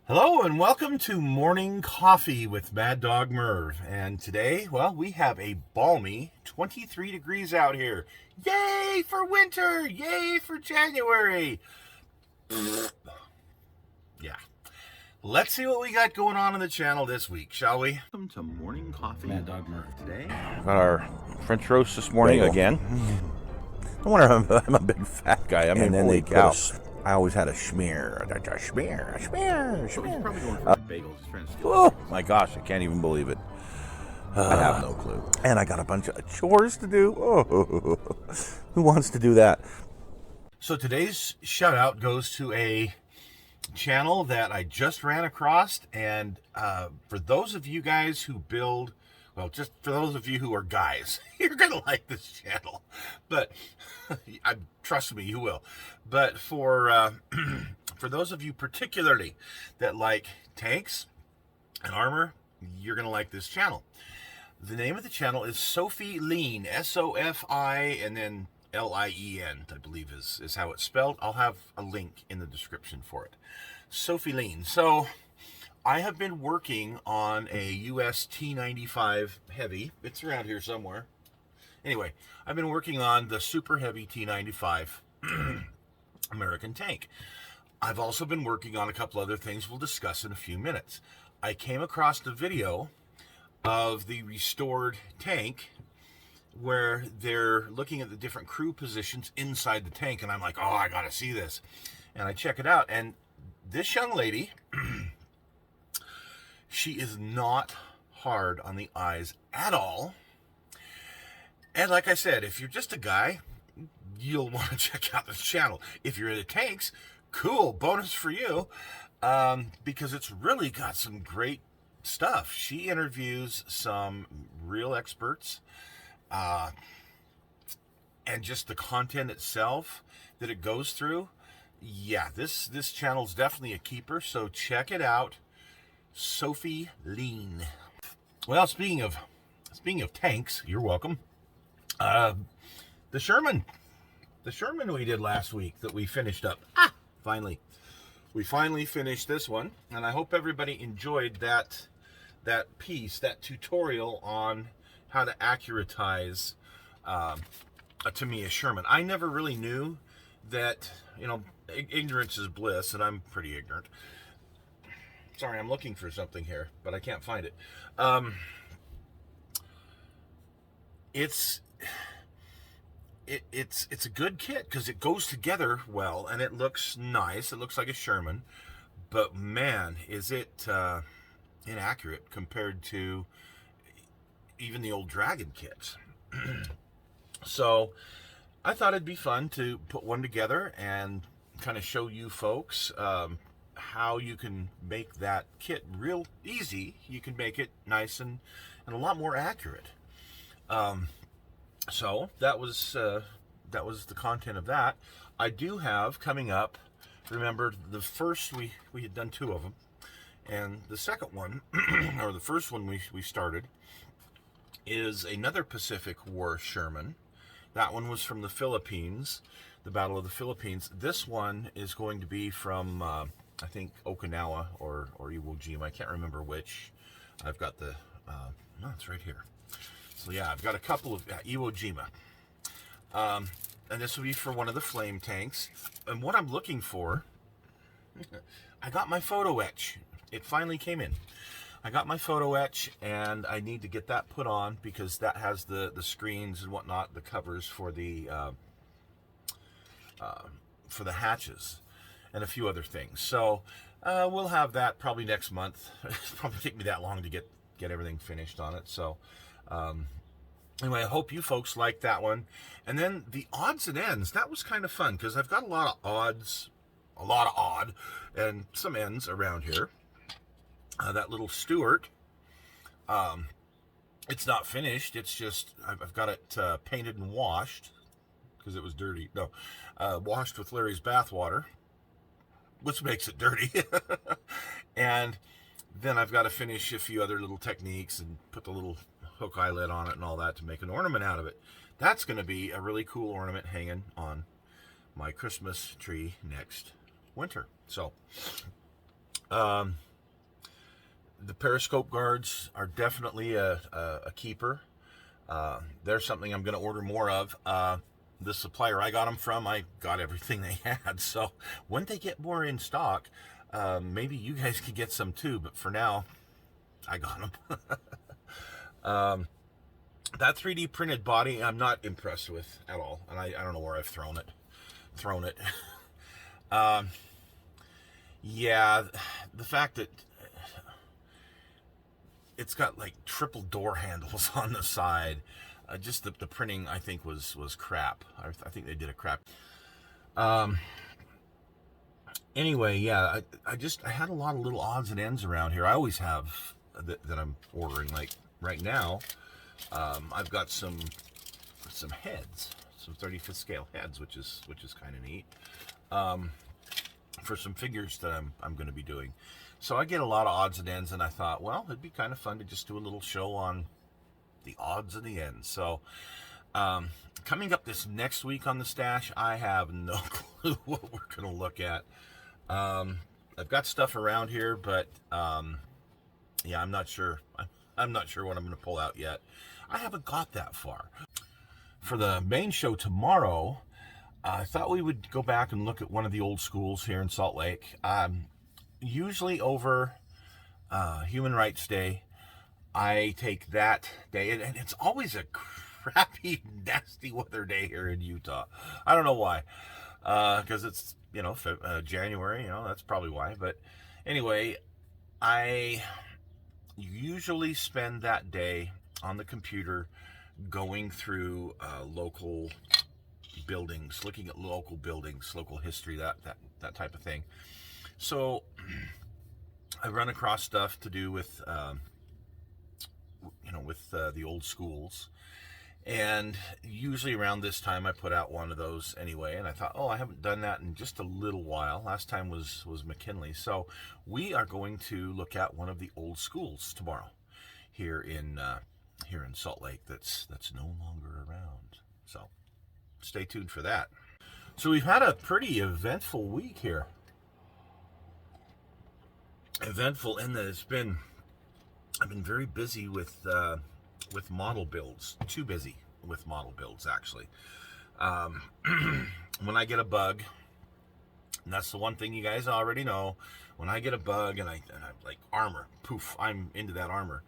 Hello and welcome to Morning Coffee with Maddog Merv. And today, well, we have a balmy 23 degrees out here. Yay for winter! Yay for January! Yeah. Let's see what we got going on the channel this week, shall we? Welcome to Morning Coffee. Maddog Merv today. Got our French roast this morning again. I wonder if I'm a big fat guy. I mean, And then holy they cow. I always had a schmear. So he's probably going for bagels. He's trying to steal. Oh my gosh, I can't even believe it. I have no clue. And I got a bunch of chores to do. Oh, who wants to do that? So today's shout out goes to a channel that I just ran across, and for those of you guys who build, well, just for those of you who are guys, you're gonna like this channel, but trust me, you will. But for for those of you particularly that like tanks and armor, you're gonna like this channel. The name of the channel is Sophie Lean, S-O-F-I, and then L-I-E-N, I believe is how it's spelled. I'll have a link in the description for it. Sophie Lean. So I have been working on a US T95 Heavy. It's around here somewhere. Anyway, I've been working on the super heavy T95 American tank. I've also been working on a couple other things we'll discuss in a few minutes. I came across the video of the restored tank where they're looking at the different crew positions inside the tank, and I'm like, oh, I gotta see this. And I check it out, and this young lady, she is not hard on the eyes at all. And like I said, if you're just a guy, you'll want to check out this channel. If you're into tanks, cool, bonus for you, because it's really got some great stuff. She interviews some real experts, and just the content itself that it goes through. Yeah, this channel's definitely a keeper, so check it out. Sophie Lean. Well, speaking of tanks, you're welcome. The Sherman we did last week that we finished up. Finally. We finally finished this one, and I hope everybody enjoyed that piece, that tutorial on how to accuratize a Tamiya Sherman. I never really knew that, ignorance is bliss, and I'm pretty ignorant. Sorry, I'm looking for something here, but I can't find it. It's a good kit because it goes together well and it looks nice. It looks like a Sherman, but man, is it inaccurate compared to even the old Dragon kits. So I thought it'd be fun to put one together and kind of show you folks how you can make that kit real easy. You can make it nice and a lot more accurate. So that was the content of that. I do have coming up, remember the first, we had done two of them, and the second one, or the first one we started, is another Pacific War Sherman. That one was from the Philippines, the Battle of the Philippines. This one is going to be from, I think, Okinawa or Iwo Jima. I can't remember which. I've got the, no, it's right here. So yeah, I've got a couple of Iwo Jima. And this will be for one of the flame tanks. And what I'm looking for, I got my photo etch. It finally came in. I got my photo etch, and I need to get that put on because that has the screens and whatnot, the covers for the hatches and a few other things. So we'll have that probably next month. It'll probably take me that long to get everything finished on it. So anyway, I hope you folks like that one. And then the odds and ends, that was kind of fun because I've got a lot of odd, and some ends around here. That little Stuart, it's not finished. It's just, I've got it painted and washed because it was dirty. No, washed with Larry's bathwater, which makes it dirty. And then I've got to finish a few other little techniques and put the little hook eyelet on it and all that to make an ornament out of it. That's going to be a really cool ornament hanging on my Christmas tree next winter. So The periscope guards are definitely a keeper. There's something I'm going to order more of. The supplier I got them from, I got everything they had. So when they get more in stock, maybe you guys could get some too. But for now, I got them. That 3D printed body, I'm not impressed with at all. And I don't know where I've thrown it. Yeah, the fact that it's got like triple door handles on the side. Just the printing, I think, was crap. I think they did a crap. Anyway, yeah, I had a lot of little odds and ends around here. I always have that I'm ordering. Like right now, I've got some heads, some 35th scale heads, which is kind of neat. For some figures that I'm going to be doing. So I get a lot of odds and ends, and I thought, well, it'd be kind of fun to just do a little show on the odds and the ends. So coming up this next week on the stash, I have no clue what we're going to look at. I've got stuff around here, but yeah, I'm not sure. I'm not sure what I'm going to pull out yet. I haven't got that far. For the main show tomorrow, I thought we would go back and look at one of the old schools here in Salt Lake. Usually over Human Rights Day, I take that day, and it's always a crappy, nasty weather day here in Utah. I don't know why, because it's, January, that's probably why. But anyway, I usually spend that day on the computer going through local buildings, looking at local buildings, local history, that type of thing. So I run across stuff to do with the old schools, and usually around this time I put out one of those anyway. And I thought, I haven't done that in just a little while. Last time was McKinley. So we are going to look at one of the old schools tomorrow here in Salt Lake that's no longer around. So stay tuned for that. So we've had a pretty eventful week here. Eventful in that I've been very busy with model builds. Too busy with model builds, actually. When I get a bug, and that's the one thing you guys already know, when I get a bug and I like armor, poof, I'm into that armor.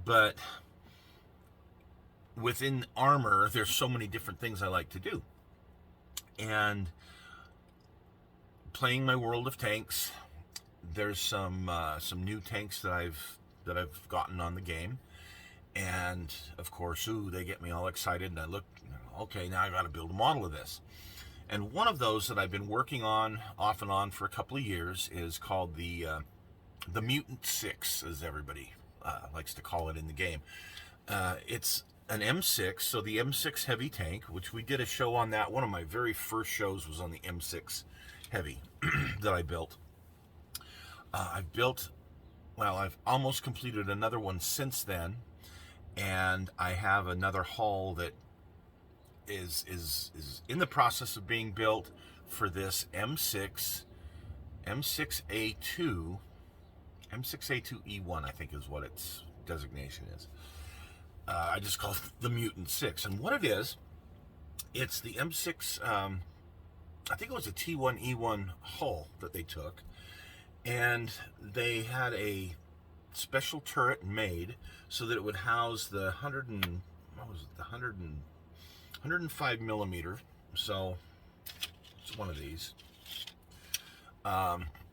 But within armor, there's so many different things I like to do. And playing my World of Tanks, there's some new tanks that I've gotten on the game, and of course, they get me all excited, and I look, okay, now I got to build a model of this. And one of those that I've been working on off and on for a couple of years is called the Mutant 6, as everybody likes to call it in the game. It's an M6, so the M6 heavy tank, which we did a show on that. One of my very first shows was on the M6 heavy that I built. I've almost completed another one since then, and I have another hull that is in the process of being built for this M6A2 E1, I think is what its designation is. I just call it the Mutant 6. And what it is, it's the M6, I think it was a T1E1 hull that they took, and they had a special turret made so that it would house the 105 millimeter. So it's one of these.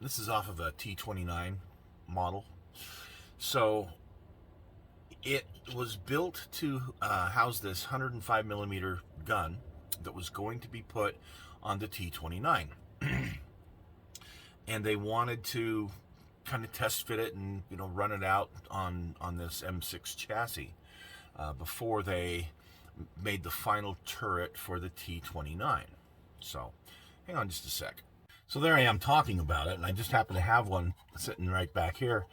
This is off of a T29 model. So it was built to house this 105 millimeter gun that was going to be put on the T29. And they wanted to kind of test fit it and run it out on this M6 chassis before they made the final turret for the T29. So hang on just a sec. So there I am talking about it, and I just happen to have one sitting right back here.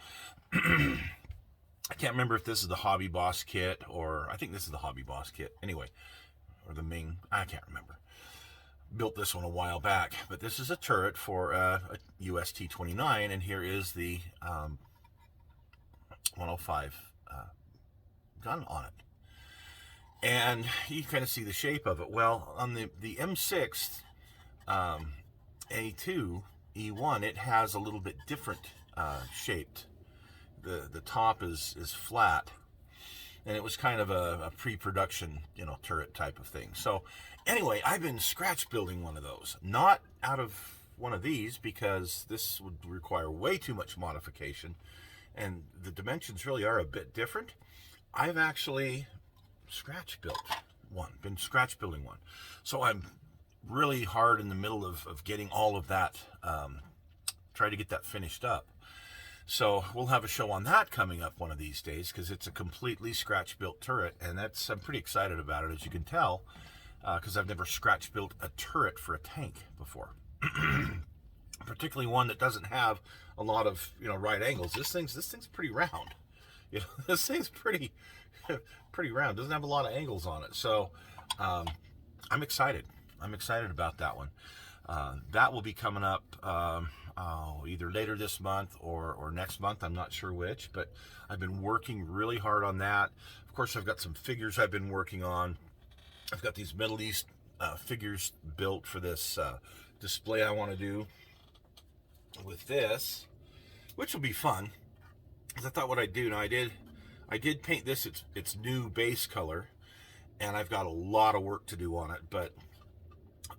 I can't remember if this is the Hobby Boss kit, or I think this is the Hobby Boss kit anyway, or the Ming, I can't remember. built this one a while back, but this is a turret for a UST-29, and here is the 105 gun on it. And you kind of see the shape of it. Well, on the M6 A2 E1, it has a little bit different shaped. The top is flat, and it was kind of a pre-production, turret type of thing. So anyway, I've been scratch building one of those, not out of one of these, because this would require way too much modification, and the dimensions really are a bit different. I've actually scratch built one, been scratch building one. So I'm really hard in the middle of getting all of that, try to get that finished up. So we'll have a show on that coming up one of these days, because it's a completely scratch built turret, and I'm pretty excited about it, as you can tell, because I've never scratch built a turret for a tank before. Particularly one that doesn't have a lot of right angles. This thing's pretty round. This thing's pretty round. Doesn't have a lot of angles on it. So I'm excited. I'm excited about that one. That will be coming up either later this month or next month. I'm not sure which, but I've been working really hard on that. Of course, I've got some figures I've been working on. I've got these Middle East figures built for this display I want to do with this, which will be fun, because I thought what I'd do. Now I did paint this its new base color, and I've got a lot of work to do on it. But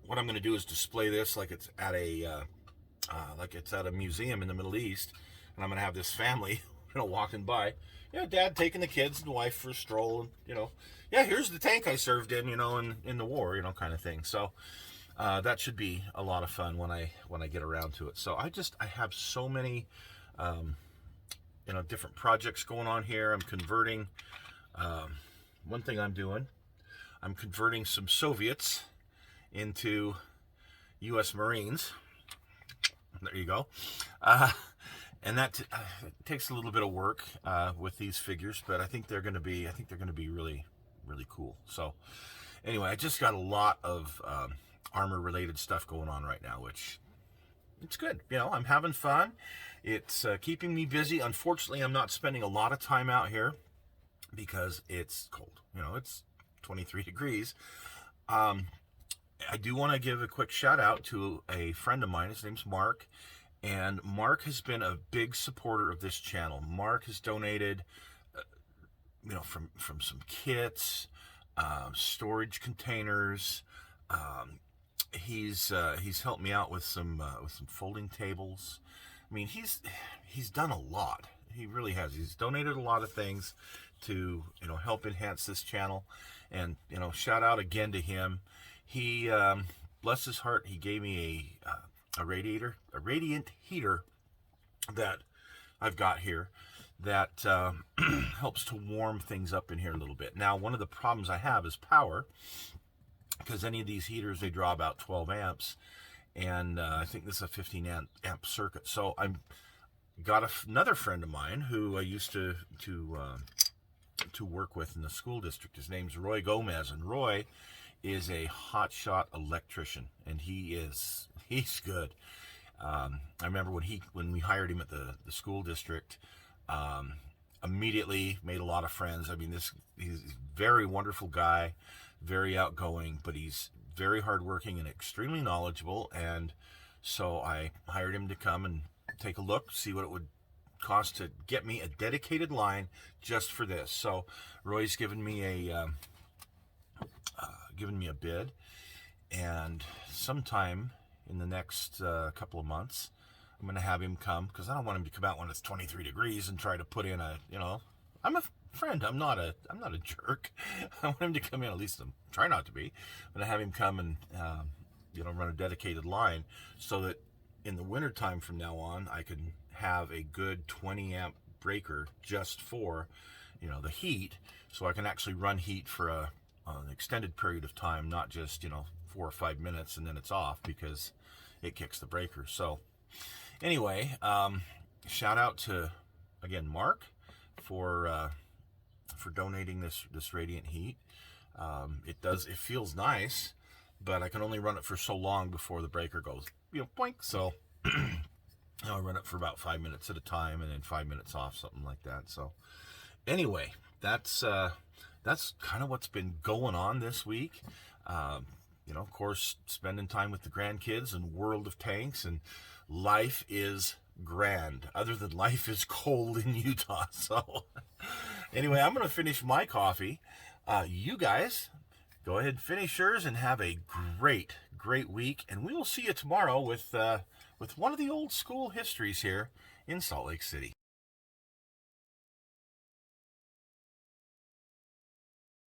what I'm going to do is display this like it's at a museum in the Middle East, and I'm going to have this family walking by, dad taking the kids and wife for a stroll, and here's the tank I served in in the war, kind of thing. So that should be a lot of fun when I get around to it. So I have so many different projects going on here. I'm converting, one thing I'm converting some Soviets into U.S. Marines. There you go. And that takes a little bit of work with these figures, but I think they're going to be really, really cool. So anyway, I just got a lot of armor related stuff going on right now, which it's good. I'm having fun. It's keeping me busy. Unfortunately, I'm not spending a lot of time out here because it's cold. It's 23 degrees. I do want to give a quick shout out to a friend of mine. His name's Mark, and Mark has been a big supporter of this channel. Mark has donated, from some kits, storage containers. He's helped me out with some folding tables. I mean, he's done a lot. He really has. He's donated a lot of things to help enhance this channel, and shout out again to him. He, bless his heart, he gave me a radiant heater that I've got here that helps to warm things up in here a little bit. Now, one of the problems I have is power, because any of these heaters, they draw about 12 amps, and I think this is a 15 amp circuit. So I'm got another friend of mine who I used to work with in the school district. His name's Roy Gomez, and Roy is a hotshot electrician, and he's good. I remember when we hired him at the school district, immediately made a lot of friends. I mean, he's a very wonderful guy, very outgoing, but he's very hardworking and extremely knowledgeable. And so I hired him to come and take a look, see what it would cost to get me a dedicated line just for this. So Roy's given me a bid, and sometime in the next couple of months, I'm going to have him come, because I don't want him to come out when it's 23 degrees and try to put in I'm a friend. I'm not a jerk. I want him to come in, at least try not to be. I'm going to have him come and run a dedicated line, so that in the winter time from now on, I can have a good 20 amp breaker just for the heat, so I can actually run heat for an extended period of time, not just 4 or 5 minutes and then it's off, because it kicks the breaker. So anyway, shout out to again Mark for donating this radiant heat. It feels nice, but I can only run it for so long before the breaker goes, boink. So I run it for about 5 minutes at a time, and then 5 minutes off, something like that. So anyway, that's kind of what's been going on this week. Of course, spending time with the grandkids and World of Tanks, and life is grand, other than life is cold in Utah. So anyway, I'm going to finish my coffee. You guys, go ahead and finish yours and have a great week. And we will see you tomorrow with one of the old school histories here in Salt Lake City.